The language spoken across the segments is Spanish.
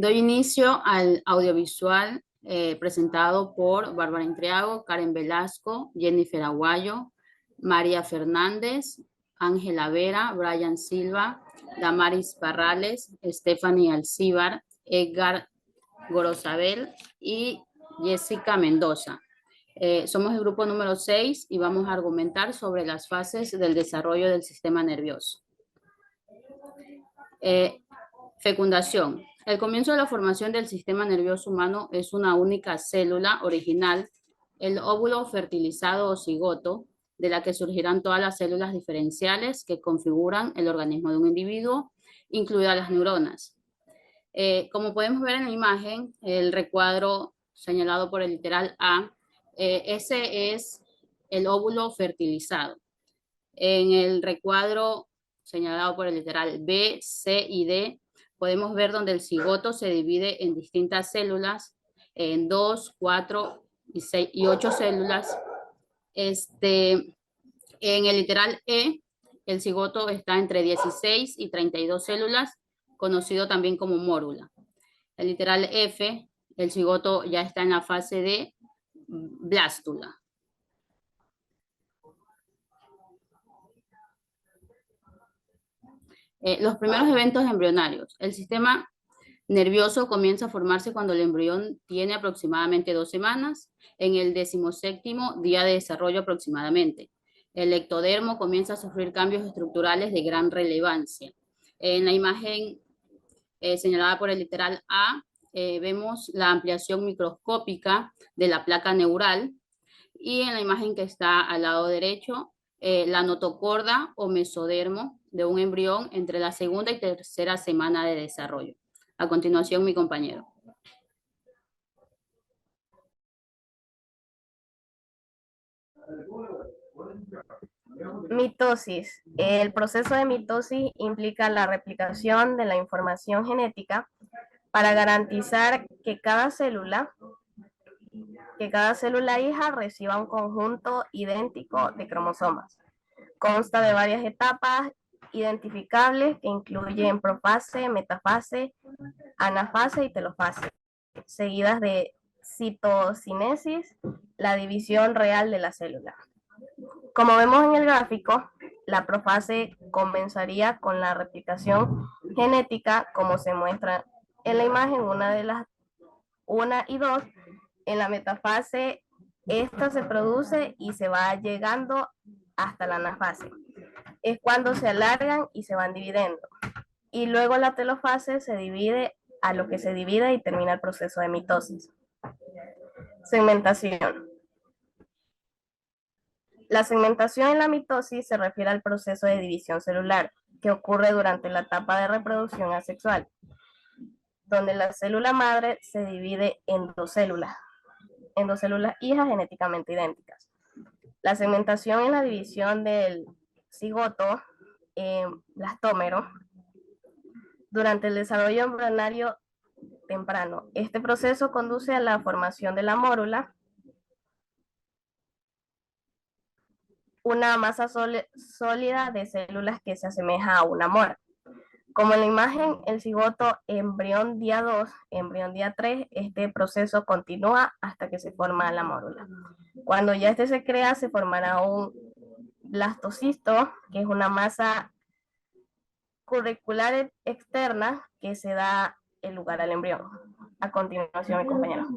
Doy inicio al audiovisual presentado por Bárbara Intriago, Karen Velasco, Jennifer Aguayo, María Fernández, Ángela Vera, Brian Silva, Damaris Parrales, Stephanie Alcíbar, Edgar Gorosabel y Jessica Mendoza. Somos el grupo número 6 y vamos a argumentar sobre las fases del desarrollo del sistema nervioso. Fecundación. El comienzo de la formación del sistema nervioso humano es una única célula original, el óvulo fertilizado o cigoto, de la que surgirán todas las células diferenciales que configuran el organismo de un individuo, incluidas las neuronas. Como podemos ver en la imagen, el recuadro señalado por el literal A, ese es el óvulo fertilizado. En el recuadro señalado por el literal B, C y D, podemos ver donde el cigoto se divide en distintas células, en 2, 4 y 6 y 8 células. En el literal E, el cigoto está entre 16 y 32 células, conocido también como mórula. El literal F, el cigoto ya está en la fase de blástula. Los primeros eventos embrionarios. El sistema nervioso comienza a formarse cuando el embrión tiene aproximadamente 2 semanas, en el 17º día de desarrollo aproximadamente. El ectodermo comienza a sufrir cambios estructurales de gran relevancia. En la imagen señalada por el literal A, vemos la ampliación microscópica de la placa neural, y en la imagen que está al lado derecho, la notocorda o mesodermo de un embrión entre la segunda y tercera semana de desarrollo. A continuación, mi compañero. Mitosis. El proceso de mitosis implica la replicación de la información genética para garantizar que cada célula hija reciba un conjunto idéntico de cromosomas. Consta de varias etapas identificables que incluyen profase, metafase, anafase y telofase, seguidas de citocinesis, la división real de la célula. Como vemos en el gráfico, la profase comenzaría con la replicación genética, como se muestra en la imagen 1 y 2. En la metafase, esta se produce y se va llegando hasta la anafase. Es cuando se alargan y se van dividiendo. Y luego la telofase se divide a lo que se divide y termina el proceso de mitosis. Segmentación. La segmentación en la mitosis se refiere al proceso de división celular que ocurre durante la etapa de reproducción asexual, donde la célula madre se divide en dos células hijas genéticamente idénticas. La segmentación es la división del cigoto blastómero durante el desarrollo embrionario temprano. Este proceso conduce a la formación de la mórula, una masa sólida de células que se asemeja a una mora. Como en la imagen, el cigoto embrión día 2, embrión día 3, este proceso continúa hasta que se forma la mórula. Cuando ya este se crea, se formará un blastocisto, que es una masa curricular externa que se da el lugar al embrión. A continuación, mi compañero.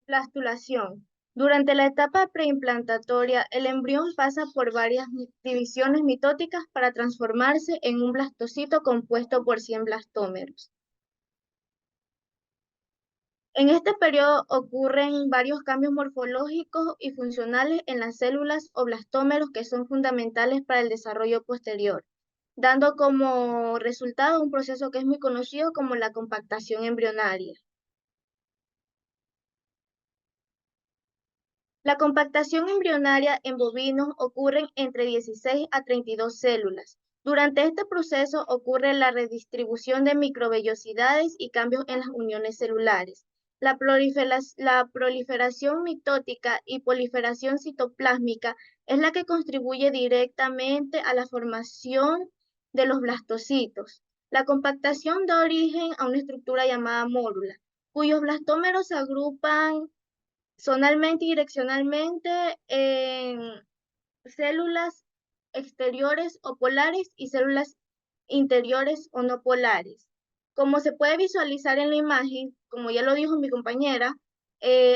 Blastulación. Durante la etapa preimplantatoria, el embrión pasa por varias divisiones mitóticas para transformarse en un blastocito compuesto por 100 blastómeros. En este periodo ocurren varios cambios morfológicos y funcionales en las células o blastómeros que son fundamentales para el desarrollo posterior, dando como resultado un proceso que es muy conocido como la compactación embrionaria. La compactación embrionaria en bovinos ocurre entre 16 a 32 células. Durante este proceso ocurre la redistribución de microvellosidades y cambios en las uniones celulares. La proliferación mitótica y proliferación citoplásmica es la que contribuye directamente a la formación de los blastocitos. La compactación da origen a una estructura llamada mórula, cuyos blastómeros se agrupan zonalmente y direccionalmente en células exteriores o polares y células interiores o no polares. Como se puede visualizar en la imagen, como ya lo dijo mi compañera,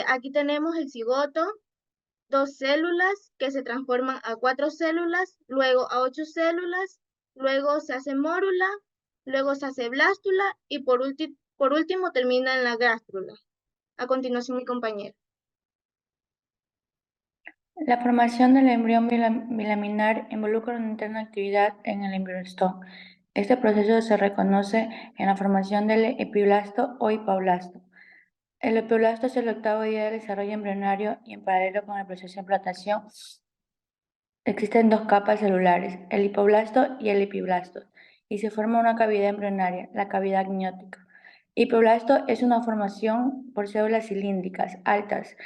aquí tenemos el cigoto, 2 células que se transforman a 4 células, luego a 8 células, luego se hace mórula, luego se hace blástula y por último termina en la gástrula. A continuación mi compañera. La formación del embrión bilaminar involucra una interna actividad en el embriostoma. Este proceso se reconoce en la formación del epiblasto o hipoblasto. El epiblasto es el octavo día del desarrollo embrionario y en paralelo con el proceso de implantación existen dos capas celulares, el hipoblasto y el epiblasto, y se forma una cavidad embrionaria, la cavidad amniótica. Hipoblasto es una formación por células cilíndricas altas,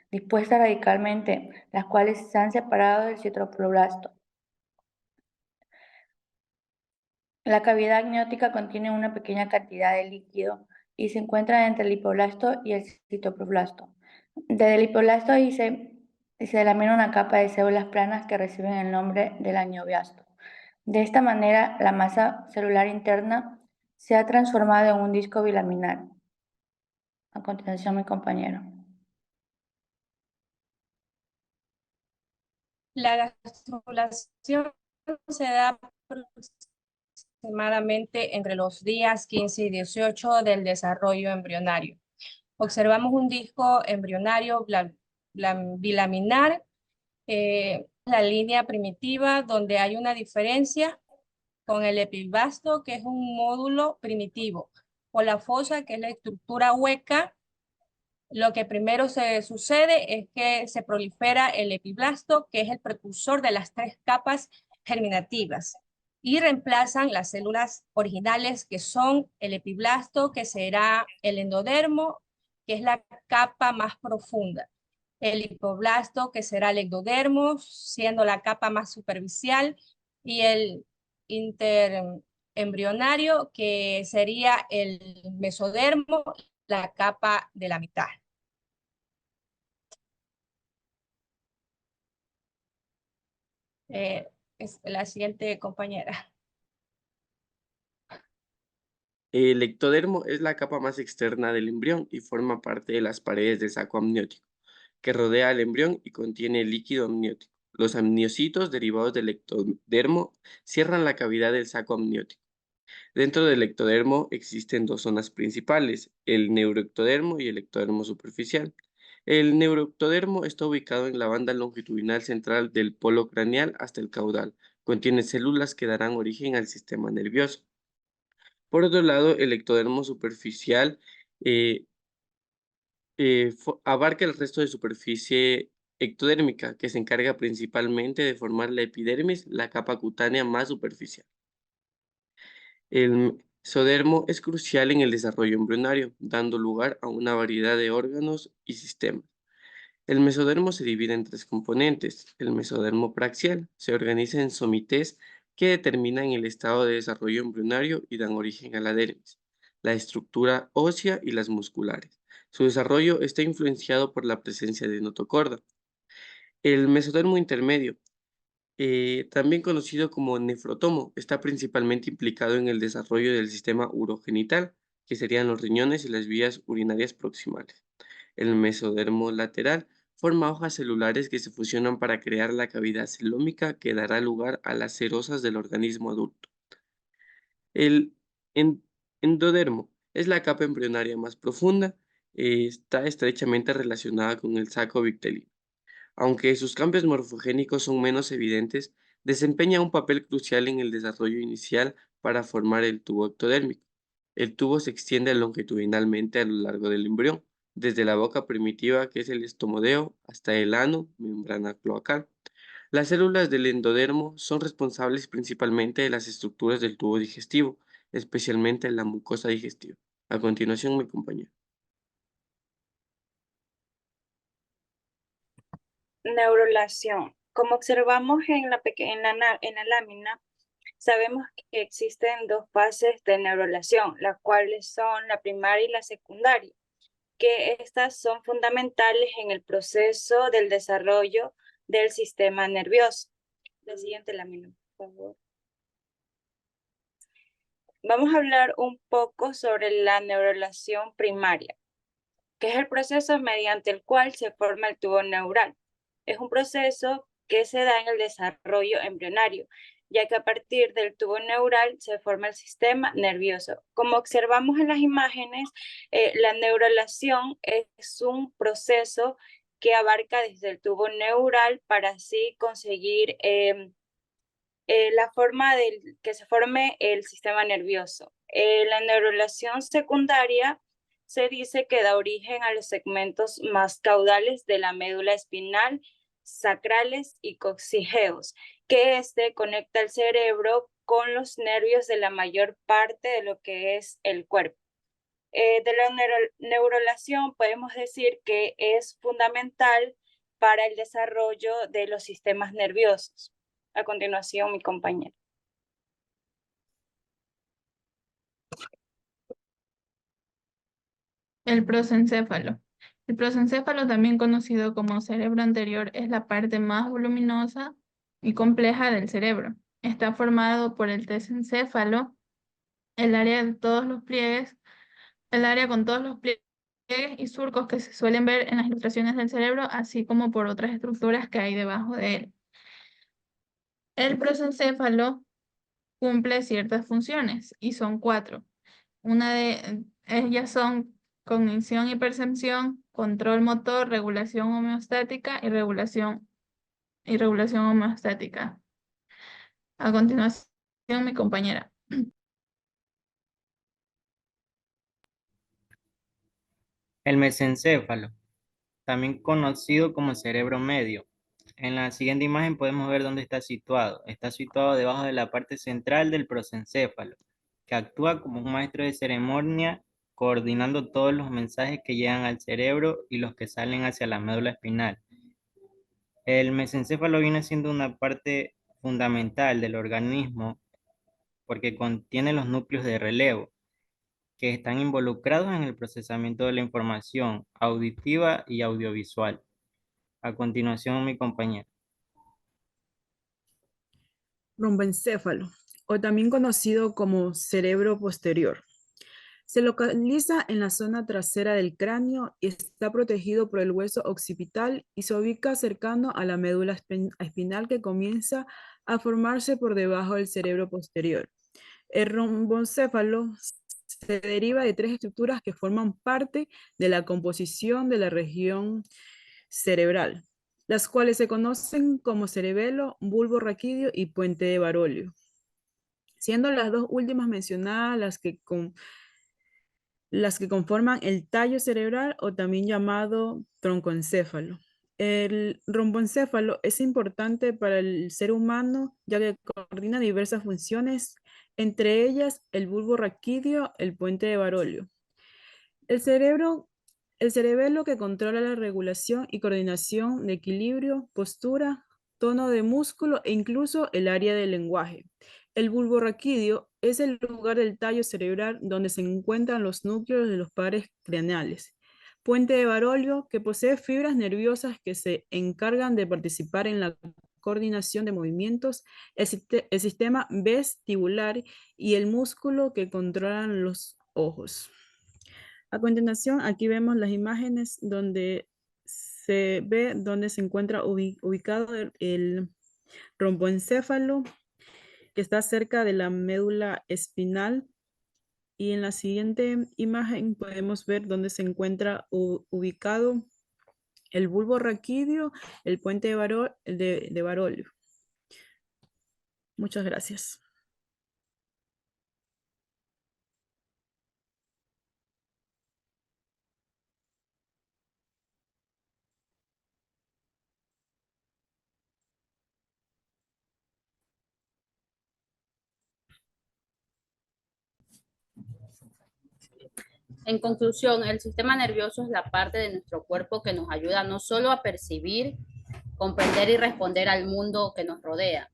dispuestas radicalmente, las cuales se han separado del citoplasma. La cavidad amniótica contiene una pequeña cantidad de líquido y se encuentra entre el hipoblasto y el citoplasma. Desde el hipoblasto se delamina una capa de células planas que reciben el nombre del anioblasto. De esta manera, la masa celular interna se ha transformado en un disco bilaminar. A continuación, mi compañero. La gastrulación se da aproximadamente entre los días 15 y 18 del desarrollo embrionario. Observamos un disco embrionario bilaminar, la línea primitiva donde hay una diferencia con el epiblasto, que es un módulo primitivo, o la fosa, que es la estructura hueca. Lo que primero se sucede es que se prolifera el epiblasto, que es el precursor de las 3 capas germinativas, y reemplazan las células originales, que son el epiblasto, que será el endodermo, que es la capa más profunda, el hipoblasto, que será el ectodermo, siendo la capa más superficial, y el interembrionario, que sería el mesodermo, la capa de la mitad. Es la siguiente compañera. El ectodermo es la capa más externa del embrión y forma parte de las paredes del saco amniótico, que rodea al embrión y contiene líquido amniótico. Los amniocitos derivados del ectodermo cierran la cavidad del saco amniótico. Dentro del ectodermo existen 2 zonas principales, el neuroectodermo y el ectodermo superficial. El neuroectodermo está ubicado en la banda longitudinal central del polo craneal hasta el caudal. Contiene células que darán origen al sistema nervioso. Por otro lado, el ectodermo superficial eh, abarca el resto de superficie ectodérmica, que se encarga principalmente de formar la epidermis, la capa cutánea más superficial. El mesodermo es crucial en el desarrollo embrionario, dando lugar a una variedad de órganos y sistemas. El mesodermo se divide en 3 componentes. El mesodermo praxial se organiza en somites que determinan el estado de desarrollo embrionario y dan origen a la dermis, la estructura ósea y las musculares. Su desarrollo está influenciado por la presencia de notocorda. El mesodermo intermedio, también conocido como nefrotomo, está principalmente implicado en el desarrollo del sistema urogenital, que serían los riñones y las vías urinarias proximales. El mesodermo lateral forma hojas celulares que se fusionan para crear la cavidad celómica que dará lugar a las cerosas del organismo adulto. El endodermo es la capa embrionaria más profunda, está estrechamente relacionada con el saco victelino. Aunque sus cambios morfogénicos son menos evidentes, desempeña un papel crucial en el desarrollo inicial para formar el tubo ectodérmico. El tubo se extiende longitudinalmente a lo largo del embrión, desde la boca primitiva, que es el estomodeo, hasta el ano, membrana cloacal. Las células del endodermo son responsables principalmente de las estructuras del tubo digestivo, especialmente la mucosa digestiva. A continuación, mi compañero. Neurulación. Como observamos en la lámina, Sabemos que existen dos fases de neurulación, las cuales son la primaria y la secundaria, que estas son fundamentales en el proceso del desarrollo del sistema nervioso. La siguiente lámina, por favor. Vamos a hablar un poco sobre la neurulación primaria, que es el proceso mediante el cual se forma el tubo neural. Es un proceso que se da en el desarrollo embrionario, ya que a partir del tubo neural se forma el sistema nervioso. Como observamos en las imágenes, la neurulación es un proceso que abarca desde el tubo neural para así conseguir la forma de que se forme el sistema nervioso. La neurulación secundaria se dice que da origen a los segmentos más caudales de la médula espinal, sacrales y coccigeos, que conecta el cerebro con los nervios de la mayor parte de lo que es el cuerpo. De la neurulación podemos decir que es fundamental para el desarrollo de los sistemas nerviosos. A continuación, mi compañera. El prosencéfalo. El prosencéfalo, también conocido como cerebro anterior, es la parte más voluminosa y compleja del cerebro. Está formado por el tesencéfalo, el área con todos los pliegues y surcos que se suelen ver en las ilustraciones del cerebro, así como por otras estructuras que hay debajo de él. El prosencéfalo cumple ciertas funciones y son 4. Una de ellas son cognición y percepción, control motor, regulación homeostática y regulación homeostática. A continuación, mi compañera. El mesencéfalo, también conocido como cerebro medio. En la siguiente imagen podemos ver dónde está situado. Está situado debajo de la parte central del prosencéfalo, que actúa como un maestro de ceremonia, coordinando todos los mensajes que llegan al cerebro y los que salen hacia la médula espinal. El mesencéfalo viene siendo una parte fundamental del organismo porque contiene los núcleos de relevo, que están involucrados en el procesamiento de la información auditiva y audiovisual. A continuación, mi compañero. Romboencéfalo, o también conocido como cerebro posterior. Se localiza en la zona trasera del cráneo y está protegido por el hueso occipital y se ubica cercano a la médula espinal que comienza a formarse por debajo del cerebro posterior. El romboencéfalo se deriva de 3 estructuras que forman parte de la composición de la región cerebral, las cuales se conocen como cerebelo, bulbo raquídeo y puente de Barolio, siendo las 2 últimas mencionadas las que conforman el tallo cerebral o también llamado troncoencéfalo. El romboencéfalo es importante para el ser humano ya que coordina diversas funciones, entre ellas el bulbo raquídeo, el puente de Barolio. El cerebelo que controla la regulación y coordinación de equilibrio, postura, tono de músculo e incluso el área del lenguaje. El bulbo raquídeo es el lugar del tallo cerebral donde se encuentran los núcleos de los pares craneales. Puente de Barolio, que posee fibras nerviosas que se encargan de participar en la coordinación de movimientos, el sistema vestibular y el músculo que controlan los ojos. A continuación, aquí vemos las imágenes donde se ve dónde se encuentra ubicado el romboencéfalo, que está cerca de la médula espinal. Y en la siguiente imagen podemos ver dónde se encuentra ubicado el bulbo raquídeo, el puente de Barolio. Muchas gracias. En conclusión, el sistema nervioso es la parte de nuestro cuerpo que nos ayuda no solo a percibir, comprender y responder al mundo que nos rodea,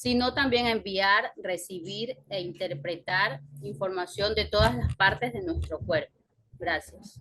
sino también a enviar, recibir e interpretar información de todas las partes de nuestro cuerpo. Gracias.